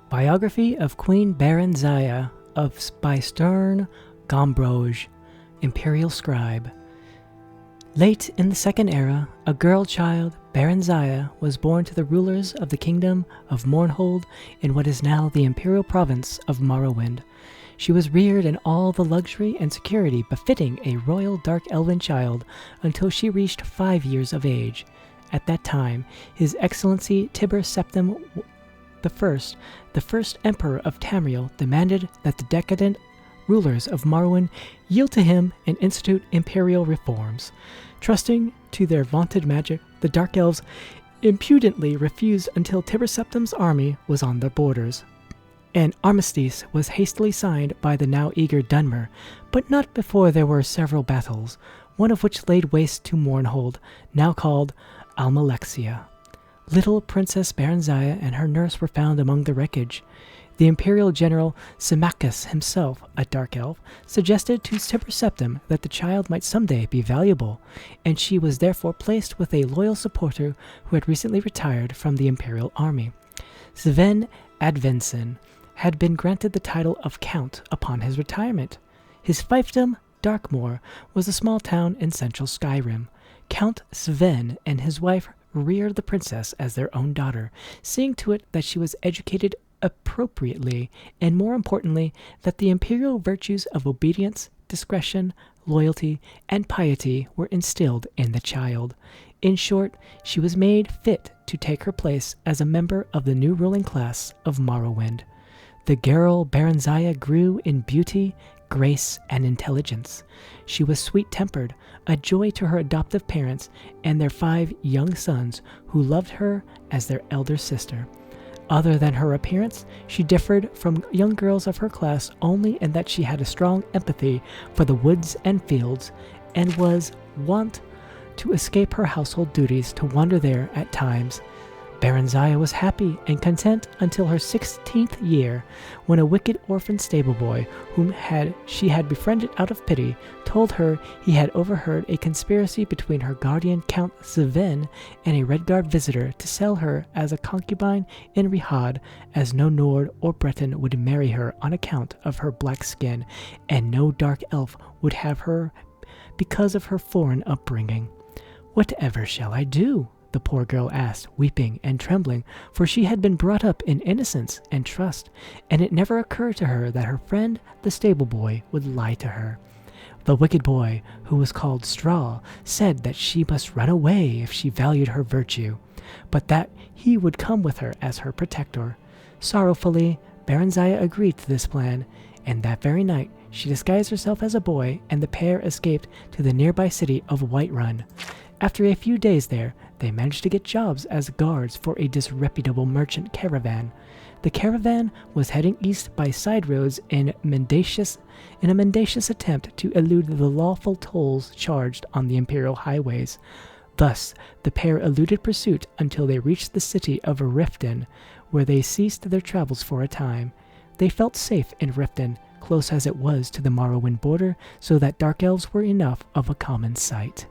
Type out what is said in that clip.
Biography of Queen Barenziah by Stern Gombroj, Imperial Scribe. Late in the Second Era, a girl child, Barenziah, was born to the rulers of the kingdom of Mournhold in what is now the imperial province of Morrowind. She was reared in all the luxury and security befitting a royal dark elven child until she reached 5 years of age. At that time, His Excellency Tibur Septim the first emperor of Tamriel, demanded that the decadent rulers of Morrowind yield to him and institute imperial reforms. Trusting to their vaunted magic, the Dark Elves impudently refused until Tibur Septim's army was on their borders. An armistice was hastily signed by the now eager Dunmer, but not before there were several battles, one of which laid waste to Mournhold, now called Almalexia. Little Princess Barenziah and her nurse were found among the wreckage. The Imperial General Symmachus himself, a Dark Elf, suggested to Tibur Septim that the child might someday be valuable, and she was therefore placed with a loyal supporter who had recently retired from the Imperial Army. Sven Advensen had been granted the title of Count upon his retirement. His fiefdom, Darkmoor, was a small town in central Skyrim. Count Sven and his wife reared the princess as their own daughter, seeing to it that she was educated appropriately, and more importantly, that the imperial virtues of obedience, discretion, loyalty, and piety were instilled in the child. In short, she was made fit to take her place as a member of the new ruling class of Morrowind. The girl Barenziah grew in beauty, grace, and intelligence. She was sweet-tempered, a joy to her adoptive parents and their 5 young sons who loved her as their elder sister. Other than her appearance, she differed from young girls of her class only in that she had a strong empathy for the woods and fields, and was wont to escape her household duties to wander there at times. Barenziah was happy and content until her 16th year, when a wicked orphan stable boy, whom she had befriended out of pity, told her he had overheard a conspiracy between her guardian Count Sven and a Redguard visitor to sell her as a concubine in Rihad, as no Nord or Breton would marry her on account of her black skin, and no Dark Elf would have her because of her foreign upbringing. "Whatever shall I do?" the poor girl asked, weeping and trembling, for she had been brought up in innocence and trust, and it never occurred to her that her friend, the stable boy, would lie to her. The wicked boy, who was called Straw, said that she must run away if she valued her virtue, but that he would come with her as her protector. Sorrowfully, Barenziah agreed to this plan, and that very night she disguised herself as a boy, and the pair escaped to the nearby city of Whiterun. After a few days there, they managed to get jobs as guards for a disreputable merchant caravan. The caravan was heading east by side roads in a mendacious attempt to elude the lawful tolls charged on the imperial highways. Thus, the pair eluded pursuit until they reached the city of Riften, where they ceased their travels for a time. They felt safe in Riften, close as it was to the Morrowind border, so that Dark Elves were enough of a common sight.